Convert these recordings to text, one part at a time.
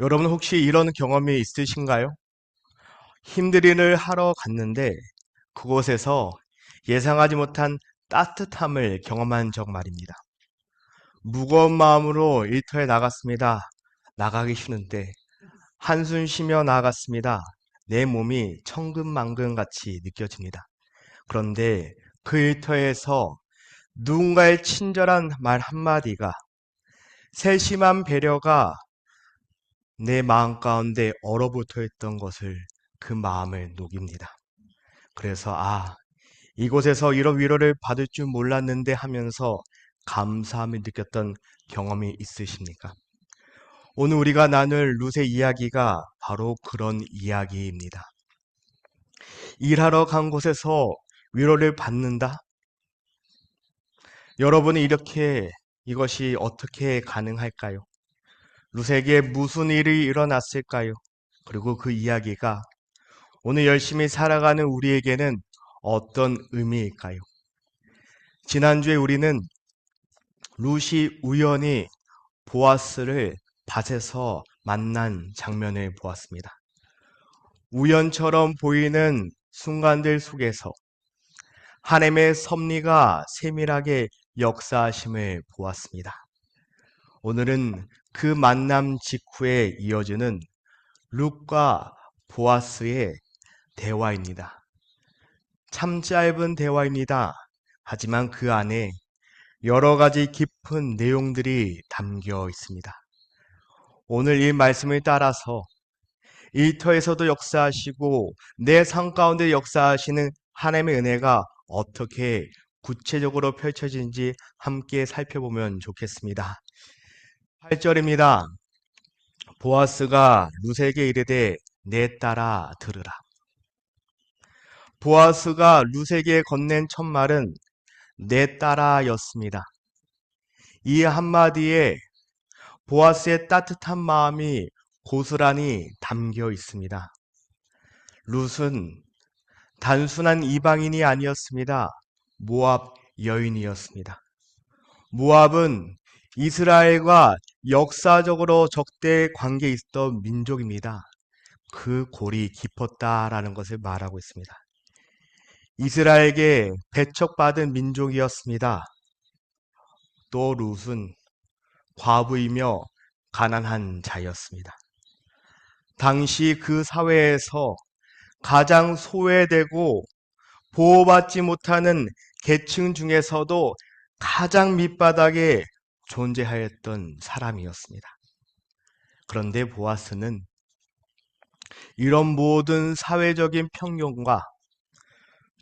여러분 혹시 이런 경험이 있으신가요? 힘든 일을 하러 갔는데 그곳에서 예상하지 못한 따뜻함을 경험한 적 말입니다. 무거운 마음으로 일터에 나갔습니다. 나가기 싫은데 한숨 쉬며 나갔습니다. 내 몸이 천근만근 같이 느껴집니다. 그런데 그 일터에서 누군가의 친절한 말 한마디가, 세심한 배려가 내 마음 가운데 얼어붙어 있던 것을, 그 마음을 녹입니다. 그래서 이곳에서 이런 위로를 받을 줄 몰랐는데 하면서 감사함을 느꼈던 경험이 있으십니까? 오늘 우리가 나눌 룻의 이야기가 바로 그런 이야기입니다. 일하러 간 곳에서 위로를 받는다? 여러분이 이것이 어떻게 가능할까요? 룻에게 무슨 일이 일어났을까요? 그리고 그 이야기가 오늘 열심히 살아가는 우리에게는 어떤 의미일까요? 지난주에 우리는 룻이 우연히 보아스를 밭에서 만난 장면을 보았습니다. 우연처럼 보이는 순간들 속에서 하나님의 섭리가 세밀하게 역사하심을 보았습니다. 오늘은 그 만남 직후에 이어지는 룻과 보아스의 대화입니다. 참 짧은 대화입니다. 하지만 그 안에 여러 가지 깊은 내용들이 담겨 있습니다. 오늘 이 말씀을 따라서 일터에서도 역사하시고 내 삶 가운데 역사하시는 하나님의 은혜가 어떻게 구체적으로 펼쳐진지 함께 살펴보면 좋겠습니다. 8절입니다. 보아스가 룻에게 이르되 내 딸아 들으라. 보아스가 룻에게 건넨 첫 말은 내 딸아였습니다. 이 한마디에 보아스의 따뜻한 마음이 고스란히 담겨 있습니다. 룻은 단순한 이방인이 아니었습니다. 모압 여인이었습니다. 모압은 이스라엘과 역사적으로 적대 관계에 있었던 민족입니다. 그 골이 깊었다라는 것을 말하고 있습니다. 이스라엘에게 배척받은 민족이었습니다. 또 룻은 과부이며 가난한 자였습니다. 당시 그 사회에서 가장 소외되고 보호받지 못하는 계층 중에서도 가장 밑바닥에 존재하였던 사람이었습니다. 그런데 보아스는 이런 모든 사회적인 편견과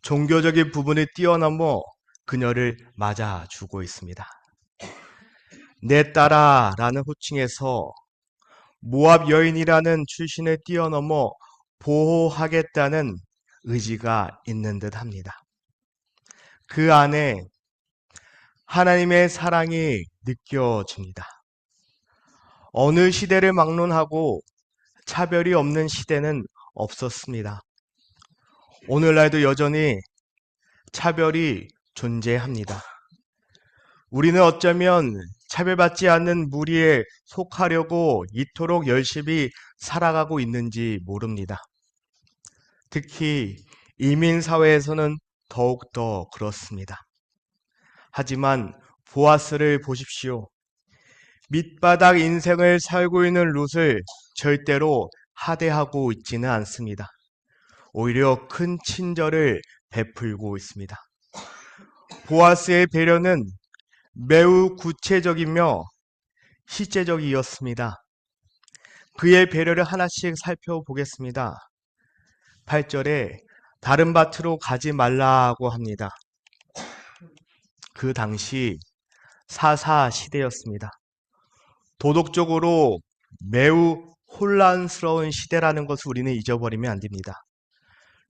종교적인 부분을 뛰어넘어 그녀를 맞아주고 있습니다. 내 딸아라는 호칭에서 모압 여인이라는 출신을 뛰어넘어 보호하겠다는 의지가 있는 듯 합니다. 그 안에 하나님의 사랑이 느껴집니다. 어느 시대를 막론하고 차별이 없는 시대는 없었습니다. 오늘날도 여전히 차별이 존재합니다. 우리는 어쩌면 차별받지 않는 무리에 속하려고 이토록 열심히 살아가고 있는지 모릅니다. 특히 이민사회에서는 더욱더 그렇습니다. 하지만 보아스를 보십시오. 밑바닥 인생을 살고 있는 룻을 절대로 하대하고 있지는 않습니다. 오히려 큰 친절을 베풀고 있습니다. 보아스의 배려는 매우 구체적이며 실제적이었습니다. 그의 배려를 하나씩 살펴보겠습니다. 8절에 다른 밭으로 가지 말라고 합니다. 그 당시 사사 시대였습니다. 도덕적으로 매우 혼란스러운 시대라는 것을 우리는 잊어버리면 안 됩니다.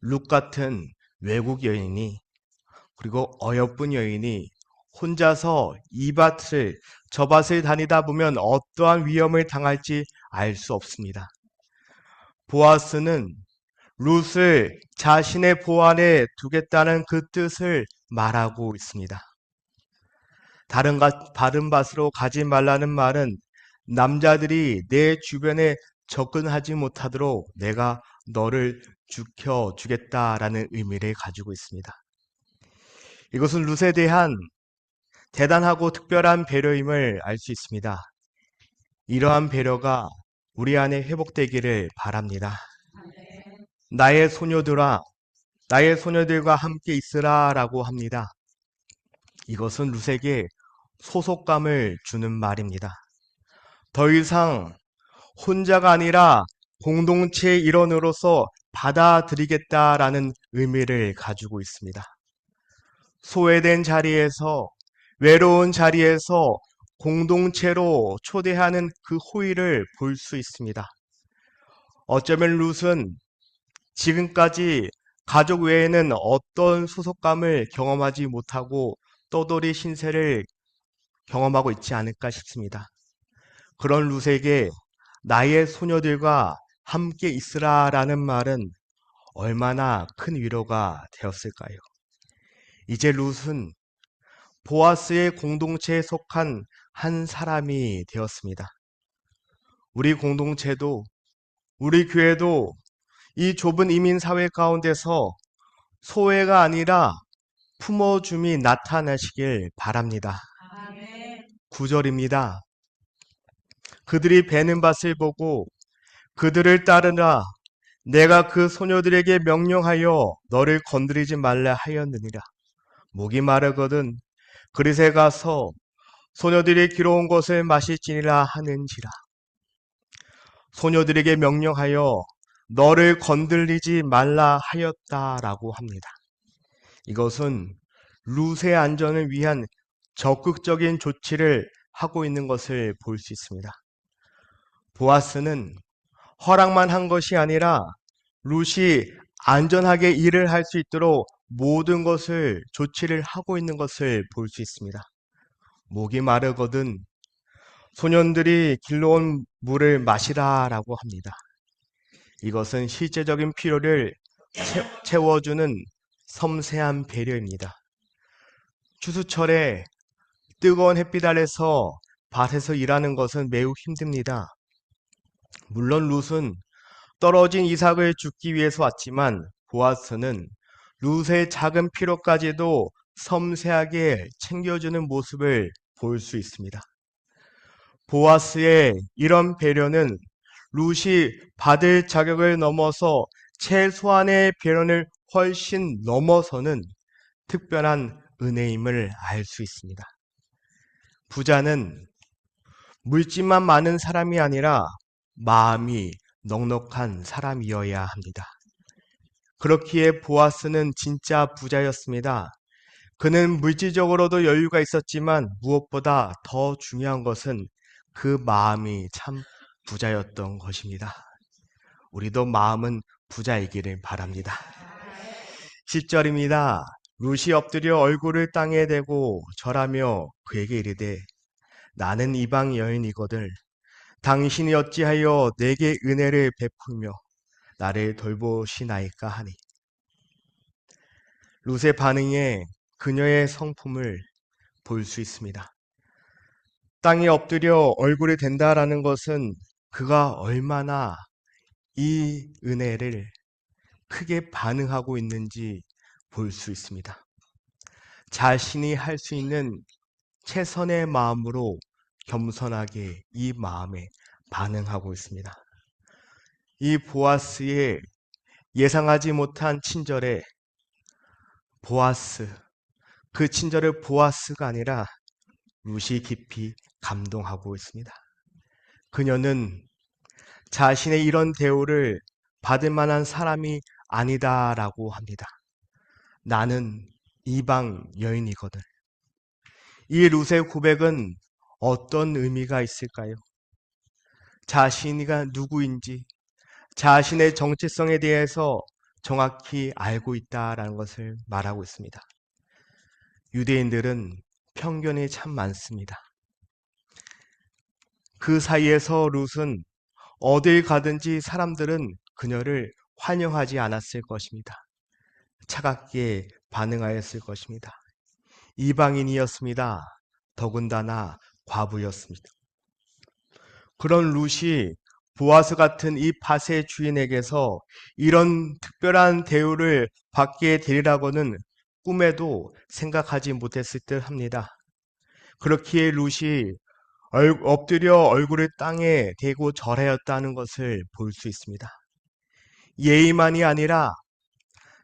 룻 같은 외국 여인이, 그리고 어여쁜 여인이 혼자서 이 밭을 저 밭을 다니다 보면 어떠한 위험을 당할지 알 수 없습니다. 보아스는 룻을 자신의 보안에 두겠다는 그 뜻을 말하고 있습니다. 다른 밭으로 가지 말라는 말은 남자들이 내 주변에 접근하지 못하도록 내가 너를 죽여주겠다라는 의미를 가지고 있습니다. 이것은 룻에 대한 대단하고 특별한 배려임을 알 수 있습니다. 이러한 배려가 우리 안에 회복되기를 바랍니다. 나의 소녀들아, 나의 소녀들과 함께 있으라 라고 합니다. 이것은 룻에게 소속감을 주는 말입니다. 더 이상 혼자가 아니라 공동체의 일원으로서 받아들이겠다라는 의미를 가지고 있습니다. 소외된 자리에서, 외로운 자리에서 공동체로 초대하는 그 호의를 볼 수 있습니다. 어쩌면 룻은 지금까지 가족 외에는 어떤 소속감을 경험하지 못하고 떠돌이 신세를 경험하고 있지 않을까 싶습니다. 그런 룻에게 나의 소녀들과 함께 있으라라는 말은 얼마나 큰 위로가 되었을까요? 이제 룻은 보아스의 공동체에 속한 한 사람이 되었습니다. 우리 공동체도, 우리 교회도 이 좁은 이민 사회 가운데서 소외가 아니라 품어줌이 나타나시길 바랍니다. 9절입니다. 그들이 베는 밭을 보고 그들을 따르라. 내가 그 소녀들에게 명령하여 너를 건드리지 말라 하였느니라. 목이 마르거든 그릇에 가서 소녀들이 기러온 것을 마실지니라 하는지라. 소녀들에게 명령하여 너를 건들리지 말라 하였다라고 합니다. 이것은 룻의 안전을 위한 적극적인 조치를 하고 있는 것을 볼 수 있습니다. 보아스는 허락만 한 것이 아니라 룻이 안전하게 일을 할 수 있도록 모든 것을 조치를 하고 있는 것을 볼 수 있습니다. 목이 마르거든 소년들이 길러온 물을 마시라라고 합니다. 이것은 실제적인 필요를 채워주는 섬세한 배려입니다. 추수철에 뜨거운 햇빛 아래서 밭에서 일하는 것은 매우 힘듭니다. 물론 룻은 떨어진 이삭을 줍기 위해서 왔지만 보아스는 룻의 작은 필요까지도 섬세하게 챙겨주는 모습을 볼 수 있습니다. 보아스의 이런 배려는 룻이 받을 자격을 넘어서 최소한의 배려를 훨씬 넘어서는 특별한 은혜임을 알 수 있습니다. 부자는 물질만 많은 사람이 아니라 마음이 넉넉한 사람이어야 합니다. 그렇기에 보아스는 진짜 부자였습니다. 그는 물질적으로도 여유가 있었지만 무엇보다 더 중요한 것은 그 마음이 참 부자였던 것입니다. 우리도 마음은 부자이기를 바랍니다. 10절입니다. 룻이 엎드려 얼굴을 땅에 대고 절하며 그에게 이르되 나는 이방 여인이거늘 당신이 어찌하여 내게 은혜를 베풀며 나를 돌보시나이까 하니. 룻의 반응에 그녀의 성품을 볼 수 있습니다. 땅에 엎드려 얼굴이 된다라는 것은 그가 얼마나 이 은혜를 크게 반응하고 있는지 볼 수 있습니다. 자신이 할 수 있는 최선의 마음으로 겸손하게 이 마음에 반응하고 있습니다. 이 보아스의 예상하지 못한 친절에 보아스, 그 친절의 보아스가 아니라 룻이 깊이 감동하고 있습니다. 그녀는 자신의 이런 대우를 받을 만한 사람이 아니다라고 합니다. 나는 이방 여인이거든. 이 룻의 고백은 어떤 의미가 있을까요? 자신이가 누구인지, 자신의 정체성에 대해서 정확히 알고 있다라는 것을 말하고 있습니다. 유대인들은 편견이 참 많습니다. 그 사이에서 룻은 어딜 가든지 사람들은 그녀를 환영하지 않았을 것입니다. 차갑게 반응하였을 것입니다. 이방인이었습니다. 더군다나 과부였습니다. 그런 룻이 보아스 같은 이 밭의 주인에게서 이런 특별한 대우를 받게 되리라고는 꿈에도 생각하지 못했을 듯 합니다. 그렇기에 룻이 엎드려 얼굴을 땅에 대고 절하였다는 것을 볼 수 있습니다. 예의만이 아니라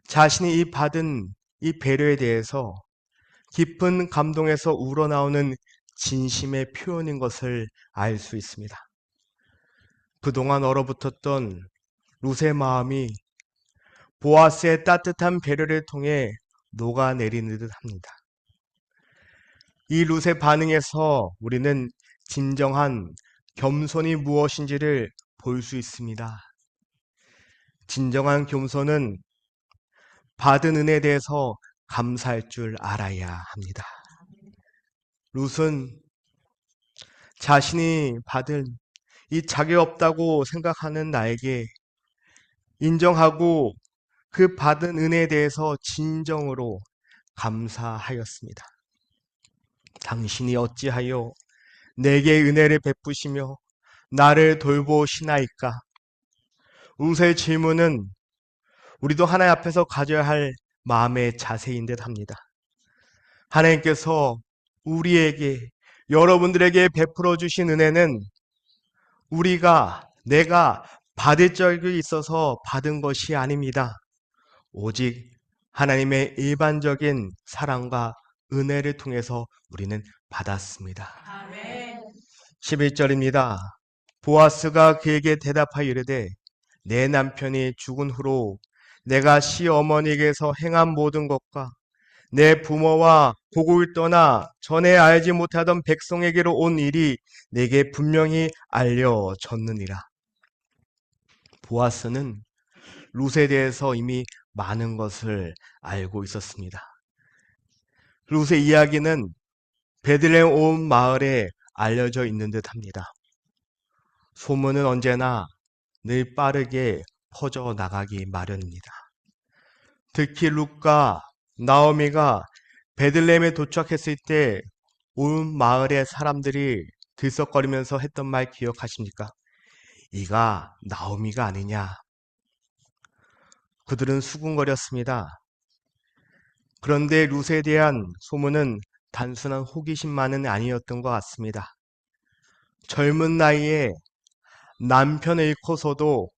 자신이 받은 이 배려에 대해서 깊은 감동에서 우러나오는 진심의 표현인 것을 알 수 있습니다. 그동안 얼어붙었던 룻의 마음이 보아스의 따뜻한 배려를 통해 녹아내리는 듯 합니다. 이 룻의 반응에서 우리는 진정한 겸손이 무엇인지를 볼 수 있습니다. 진정한 겸손은 받은 은혜에 대해서 감사할 줄 알아야 합니다. 룻은 자신이 받은 이 자격 없다고 생각하는 나에게 인정하고 그 받은 은혜에 대해서 진정으로 감사하였습니다. 당신이 어찌하여 내게 은혜를 베푸시며 나를 돌보시나이까? 룻의 질문은 우리도 하나님 앞에서 가져야 할 마음의 자세인 듯 합니다. 하나님께서 우리에게, 여러분들에게 베풀어 주신 은혜는 내가 받을 적이 있어서 받은 것이 아닙니다. 오직 하나님의 일반적인 사랑과 은혜를 통해서 우리는 받았습니다. 아멘. 11절입니다. 보아스가 그에게 대답하여 이르되 내 남편이 죽은 후로 내가 시어머니에게서 행한 모든 것과 내 부모와 고국을 떠나 전에 알지 못하던 백성에게로 온 일이 내게 분명히 알려졌느니라. 보아스는 룻에 대해서 이미 많은 것을 알고 있었습니다. 룻의 이야기는 베들레헴 온 마을에 알려져 있는 듯합니다. 소문은 언제나 늘 빠르게 퍼져 나가기 마련입니다. 특히 룻과 나오미가 베들레헴에 도착했을 때 온 마을의 사람들이 들썩거리면서 했던 말 기억하십니까? 이가 나오미가 아니냐? 그들은 수군거렸습니다. 그런데 룻에 대한 소문은 단순한 호기심만은 아니었던 것 같습니다. 젊은 나이에 남편을 잃고서도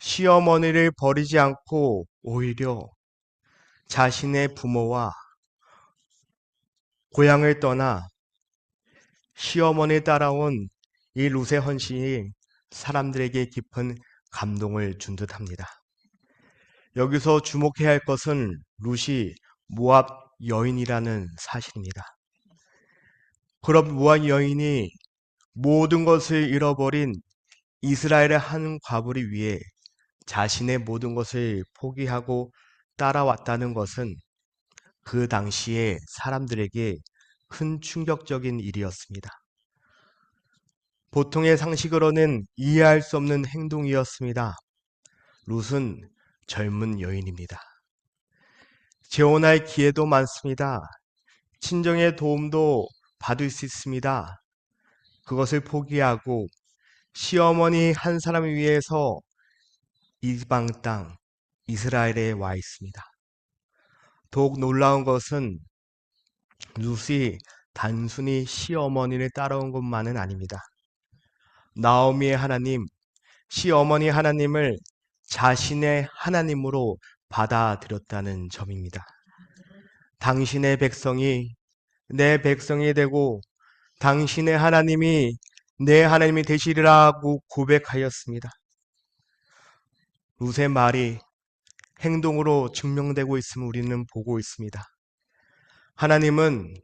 시어머니를 버리지 않고 오히려 자신의 부모와 고향을 떠나 시어머니 따라온 이 룻의 헌신이 사람들에게 깊은 감동을 준 듯합니다. 여기서 주목해야 할 것은 룻이 모압 여인이라는 사실입니다. 그런 모압 여인이 모든 것을 잃어버린 이스라엘의 한 과부를 위해 자신의 모든 것을 포기하고 따라왔다는 것은 그 당시에 사람들에게 큰 충격적인 일이었습니다. 보통의 상식으로는 이해할 수 없는 행동이었습니다. 룻은 젊은 여인입니다. 재혼할 기회도 많습니다. 친정의 도움도 받을 수 있습니다. 그것을 포기하고 시어머니 한 사람을 위해서 이방 땅 이스라엘에 와 있습니다. 더욱 놀라운 것은 룻이 단순히 시어머니를 따라온 것만은 아닙니다. 나오미의 하나님, 시어머니 하나님을 자신의 하나님으로 받아들였다는 점입니다. 당신의 백성이 내 백성이 되고 당신의 하나님이 내 하나님이 되시리라고 고백하였습니다. 룻의 말이 행동으로 증명되고 있음을 우리는 보고 있습니다. 하나님은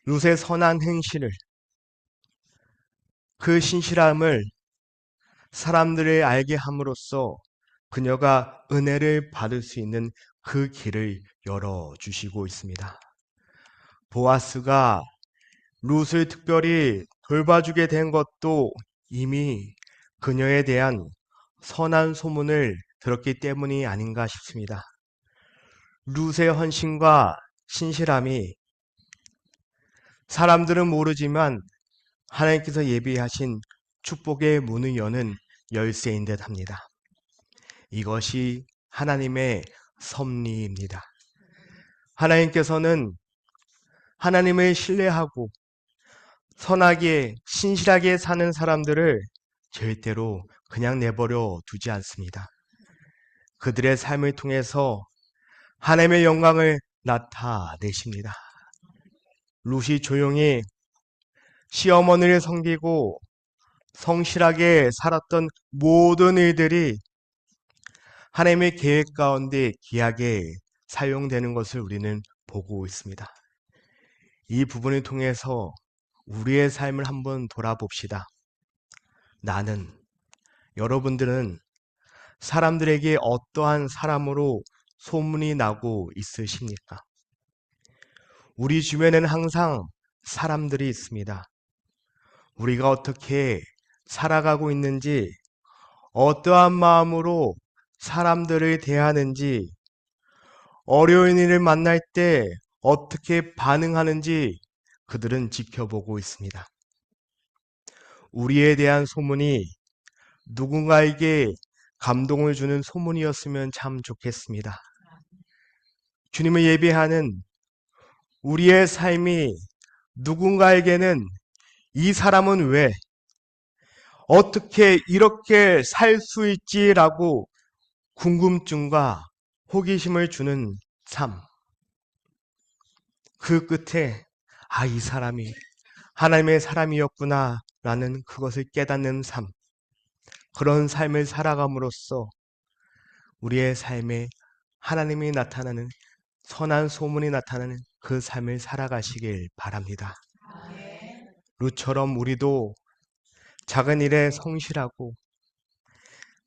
룻의 선한 행실을, 그 신실함을 사람들을 알게 함으로써 그녀가 은혜를 받을 수 있는 그 길을 열어주시고 있습니다. 보아스가 룻을 특별히 돌봐주게 된 것도 이미 그녀에 대한 선한 소문을 들었기 때문이 아닌가 싶습니다. 룻의 헌신과 신실함이 사람들은 모르지만 하나님께서 예비하신 축복의 문을 여는 열쇠인 듯 합니다. 이것이 하나님의 섭리입니다. 하나님께서는 하나님을 신뢰하고 선하게 신실하게 사는 사람들을 절대로 그냥 내버려 두지 않습니다. 그들의 삶을 통해서 하나님의 영광을 나타내십니다. 룻이 조용히 시어머니를 섬기고 성실하게 살았던 모든 일들이 하나님의 계획 가운데 귀하게 사용되는 것을 우리는 보고 있습니다. 이 부분을 통해서 우리의 삶을 한번 돌아봅시다. 나는, 여러분들은 사람들에게 어떠한 사람으로 소문이 나고 있으십니까? 우리 주변에는 항상 사람들이 있습니다. 우리가 어떻게 살아가고 있는지, 어떠한 마음으로 사람들을 대하는지, 어려운 일을 만날 때 어떻게 반응하는지 그들은 지켜보고 있습니다. 우리에 대한 소문이 누군가에게 감동을 주는 소문이었으면 참 좋겠습니다. 주님을 예배하는 우리의 삶이 누군가에게는 이 사람은 왜, 어떻게 이렇게 살 수 있지라고 궁금증과 호기심을 주는 삶. 그 끝에 이 사람이 하나님의 사람이었구나 라는 그것을 깨닫는 삶. 그런 삶을 살아감으로써 우리의 삶에 하나님이 나타나는 선한 소문이 나타나는 그 삶을 살아가시길 바랍니다. 룻처럼 우리도 작은 일에 성실하고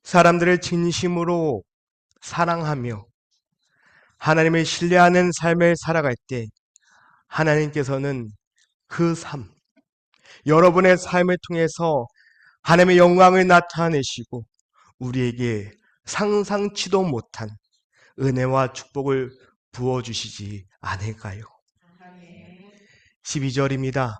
사람들을 진심으로 사랑하며 하나님을 신뢰하는 삶을 살아갈 때 하나님께서는 그 삶, 여러분의 삶을 통해서 하나님의 영광을 나타내시고 우리에게 상상치도 못한 은혜와 축복을 부어주시지 않을까요? 12절입니다.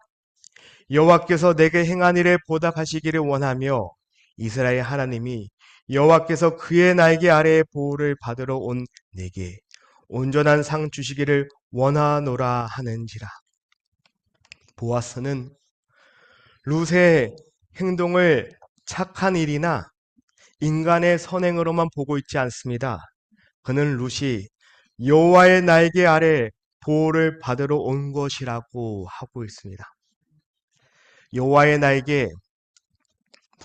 여호와께서 내게 행한 일에 보답하시기를 원하며 이스라엘 하나님이 여호와께서 그의 날개 아래의 보호를 받으러 온 내게 온전한 상 주시기를 원하노라 하는지라. 보아스는 룻의 행동을 착한 일이나 인간의 선행으로만 보고 있지 않습니다. 그는 룻이 여호와의 날개 아래 보호를 받으러 온 것이라고 하고 있습니다. 여호와의 날개,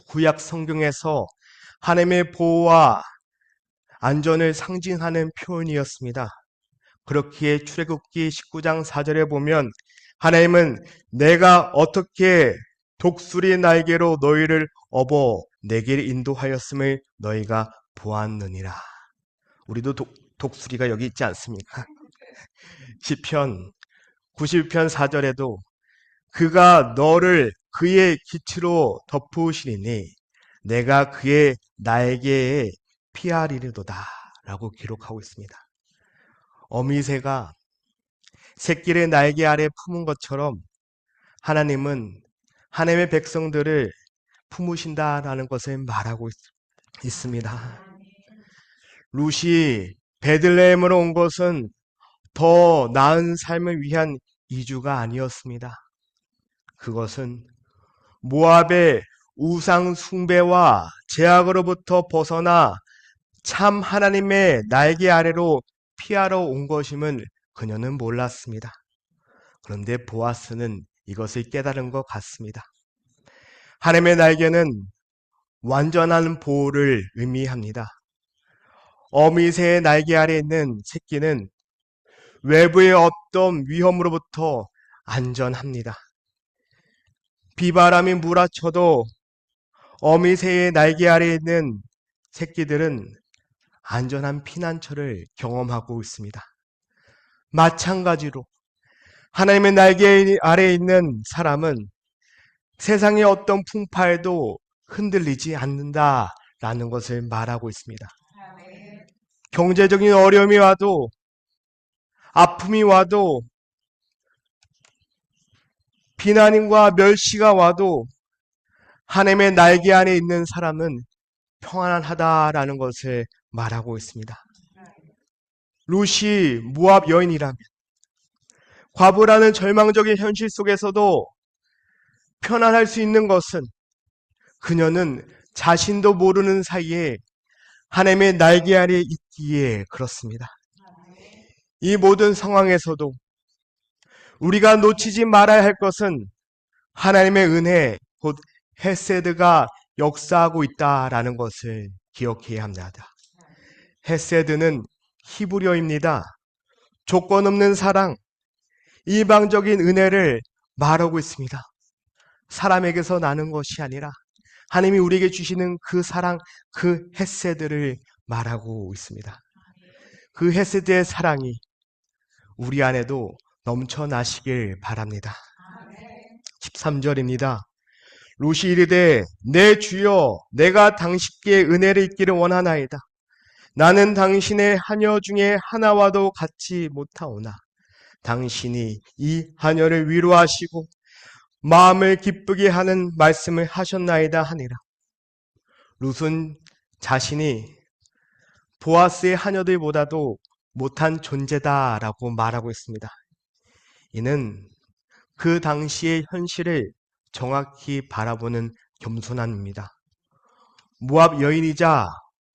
구약 성경에서 하나님의 보호와 안전을 상징하는 표현이었습니다. 그렇기에 출애굽기 19장 4절에 보면 하나님은 내가 어떻게 독수리 날개로 너희를 업어 내게 인도하였음을 너희가 보았느니라. 우리도 독수리가 여기 있지 않습니까? 시편 91편 4절에도 그가 너를 그의 깃으로 덮으시리니 내가 그의 날개에 피하리로다 라고 기록하고 있습니다. 어미새가 새끼를 날개 아래 품은 것처럼 하나님은 하나님의 백성들을 품으신다라는 것을 말하고 있습니다. 룻이 베들레헴으로 온 것은 더 나은 삶을 위한 이주가 아니었습니다. 그것은 모압의 우상 숭배와 제약으로부터 벗어나 참 하나님의 날개 아래로 피하러 온 것임을 그녀는 몰랐습니다. 그런데 보아스는 이것을 깨달은 것 같습니다. 하나님의 날개는 완전한 보호를 의미합니다. 어미새의 날개 아래 있는 새끼는 외부의 어떤 위험으로부터 안전합니다. 비바람이 몰아쳐도 어미새의 날개 아래 있는 새끼들은 안전한 피난처를 경험하고 있습니다. 마찬가지로 하나님의 날개 아래에 있는 사람은 세상의 어떤 풍파에도 흔들리지 않는다라는 것을 말하고 있습니다. 경제적인 어려움이 와도 아픔이 와도 비난과 멸시가 와도 하나님의 날개 안에 있는 사람은 평안하다라는 것을 말하고 있습니다. 룻이 모압 여인이라면 과부라는 절망적인 현실 속에서도 편안할 수 있는 것은 그녀는 자신도 모르는 사이에 하나님의 날개 아래 있기에 그렇습니다. 이 모든 상황에서도 우리가 놓치지 말아야 할 것은 하나님의 은혜, 곧 헤세드가 역사하고 있다라는 것을 기억해야 합니다. 헤세드는 히브리어입니다. 조건 없는 사랑, 일방적인 은혜를 말하고 있습니다. 사람에게서 나는 것이 아니라 하나님이 우리에게 주시는 그 사랑, 그 헤세드를 말하고 있습니다. 그 헤세드의 사랑이 우리 안에도 넘쳐나시길 바랍니다. 13절입니다. 룻이 이르되 내 주여 내가 당신께 은혜를 입기를 원하나이다. 나는 당신의 하녀 중에 하나와도 같지 못하오나 당신이 이 하녀를 위로하시고 마음을 기쁘게 하는 말씀을 하셨나이다 하니라. 룻은 자신이 보아스의 하녀들보다도 못한 존재다라고 말하고 있습니다. 이는 그 당시의 현실을 정확히 바라보는 겸손함입니다. 모압 여인이자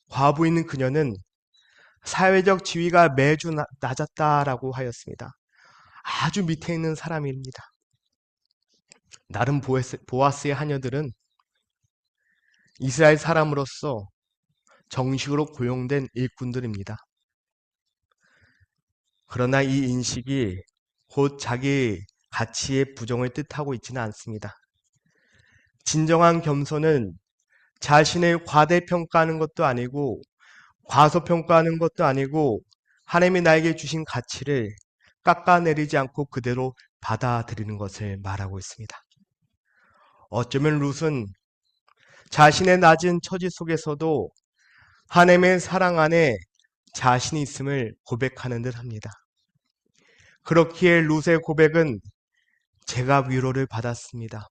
과부인 그녀는 사회적 지위가 매주 낮았다라고 하였습니다. 아주 밑에 있는 사람입니다. 나름 보아스의 하녀들은 이스라엘 사람으로서 정식으로 고용된 일꾼들입니다. 그러나 이 인식이 곧 자기 가치의 부정을 뜻하고 있지는 않습니다. 진정한 겸손은 자신을 과대평가하는 것도 아니고 과소평가하는 것도 아니고 하나님이 나에게 주신 가치를 깎아내리지 않고 그대로 받아들이는 것을 말하고 있습니다. 어쩌면 룻은 자신의 낮은 처지 속에서도 하나님의 사랑 안에 자신이 있음을 고백하는 듯 합니다. 그렇기에 룻의 고백은 제가 위로를 받았습니다.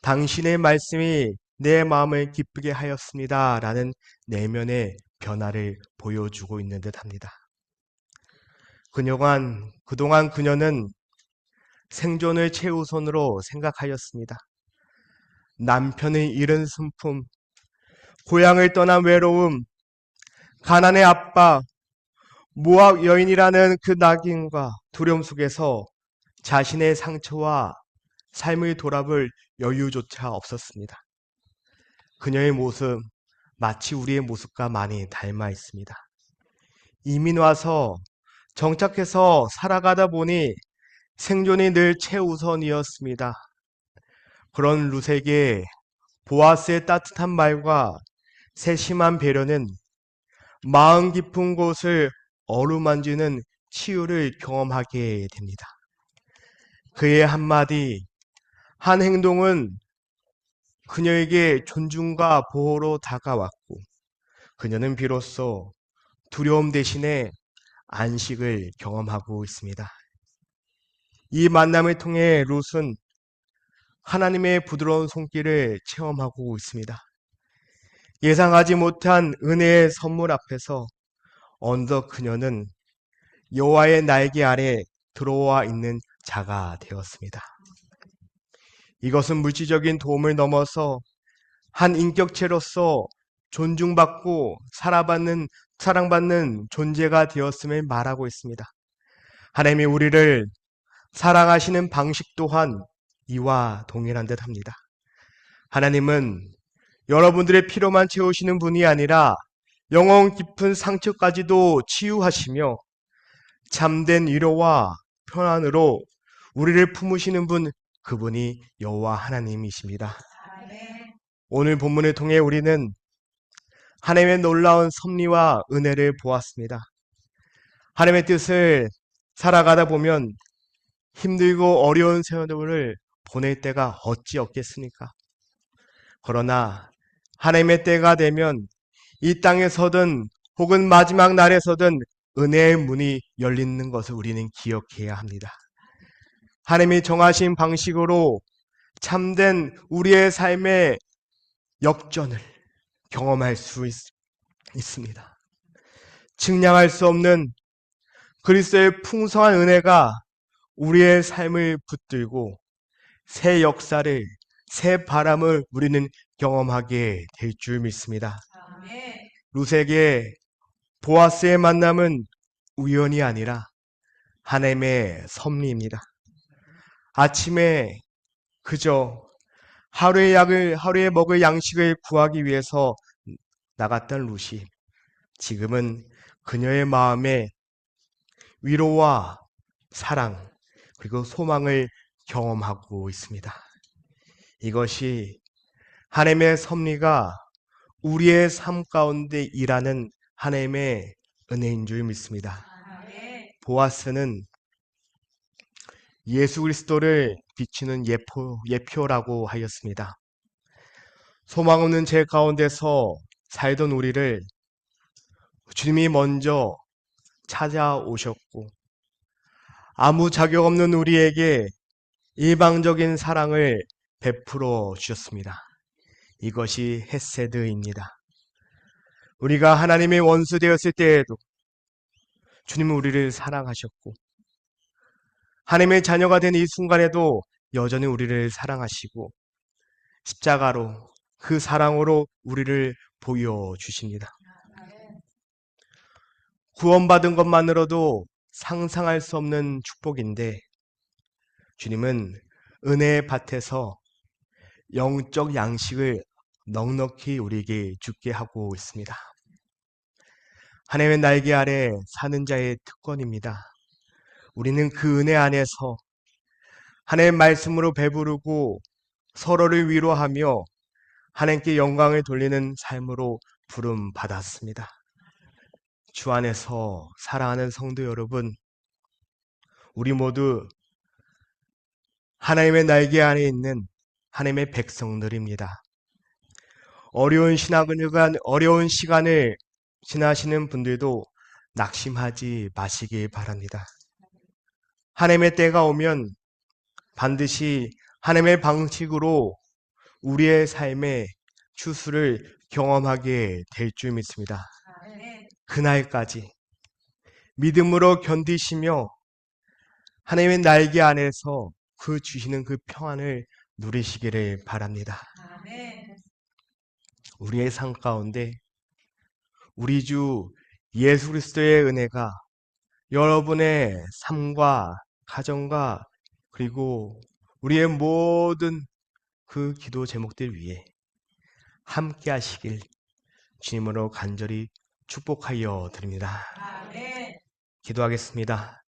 당신의 말씀이 내 마음을 기쁘게 하였습니다. 라는 내면의 변화를 보여주고 있는 듯 합니다. 그동안 그녀는 생존을 최우선으로 생각하였습니다. 남편을 잃은 슬픔, 고향을 떠난 외로움, 가난의 압박, 모압 여인이라는 그 낙인과 두려움 속에서 자신의 상처와 삶을 돌아볼 여유조차 없었습니다. 그녀의 모습, 마치 우리의 모습과 많이 닮아 있습니다. 이민 와서 정착해서 살아가다 보니 생존이 늘 최우선이었습니다. 그런 룻에게 보아스의 따뜻한 말과 세심한 배려는 마음 깊은 곳을 어루만지는 치유를 경험하게 됩니다. 그의 한마디, 한 행동은 그녀에게 존중과 보호로 다가왔고 그녀는 비로소 두려움 대신에 안식을 경험하고 있습니다. 이 만남을 통해 룻은 하나님의 부드러운 손길을 체험하고 있습니다. 예상하지 못한 은혜의 선물 앞에서 언더 그녀는 여호와의 날개 아래 들어와 있는 자가 되었습니다. 이것은 물질적인 도움을 넘어서 한 인격체로서 존중받고 사랑받는 존재가 되었음을 말하고 있습니다. 하나님이 우리를 사랑하시는 방식 또한 이와 동일한 듯 합니다. 하나님은 여러분들의 필요만 채우시는 분이 아니라 영혼 깊은 상처까지도 치유하시며 참된 위로와 평안으로 우리를 품으시는 분, 그분이 여호와 하나님이십니다. 오늘 본문을 통해 우리는 하나님의 놀라운 섭리와 은혜를 보았습니다. 하나님의 뜻을 살아가다 보면 힘들고 어려운 세월을 보낼 때가 어찌 없겠습니까? 그러나 하나님의 때가 되면 이 땅에서든 혹은 마지막 날에서든 은혜의 문이 열리는 것을 우리는 기억해야 합니다. 하나님이 정하신 방식으로 참된 우리의 삶의 역전을 경험할 수 있습니다. 측량할 수 없는 그리스도의 풍성한 은혜가 우리의 삶을 붙들고 새 역사를, 새 바람을 우리는 경험하게 될 줄 믿습니다. 룻에게 보아스의 만남은 우연이 아니라 하나님의 섭리입니다. 아침에 그저 하루에 먹을 양식을 구하기 위해서 나갔던 룻이 지금은 그녀의 마음에 위로와 사랑 그리고 소망을 경험하고 있습니다. 이것이 하나님의 섭리가 우리의 삶 가운데 일하는 하나님의 은혜인 줄 믿습니다. 보아스는 예수 그리스도를 비추는 예표라고 하였습니다. 소망 없는 죄 가운데서 살던 우리를 주님이 먼저 찾아오셨고 아무 자격 없는 우리에게 일방적인 사랑을 베풀어 주셨습니다. 이것이 헤세드입니다. 우리가 하나님의 원수 되었을 때에도 주님은 우리를 사랑하셨고 하나님의 자녀가 된 이 순간에도 여전히 우리를 사랑하시고 십자가로 그 사랑으로 우리를 보여주십니다. 구원받은 것만으로도 상상할 수 없는 축복인데 주님은 은혜의 밭에서 영적 양식을 넉넉히 우리에게 주게 하고 있습니다. 하나님의 날개 아래 사는 자의 특권입니다. 우리는 그 은혜 안에서 하나님의 말씀으로 배부르고 서로를 위로하며 하나님께 영광을 돌리는 삶으로 부름 받았습니다. 주 안에서 사랑하는 성도 여러분, 우리 모두 하나님의 날개 안에 있는 하나님의 백성들입니다. 어려운 시간을 지나시는 분들도 낙심하지 마시기 바랍니다. 하나님의 때가 오면 반드시 하나님의 방식으로 우리의 삶의 추수를 경험하게 될 줄 믿습니다. 그날까지 믿음으로 견디시며 하나님의 날개 안에서 그 주시는 그 평안을 누리시기를 바랍니다. 우리의 삶 가운데 우리 주 예수 그리스도의 은혜가 여러분의 삶과 가정과 그리고 우리의 모든 그 기도 제목들 위에 함께 하시길 주님으로 간절히 축복하여 드립니다. 기도하겠습니다.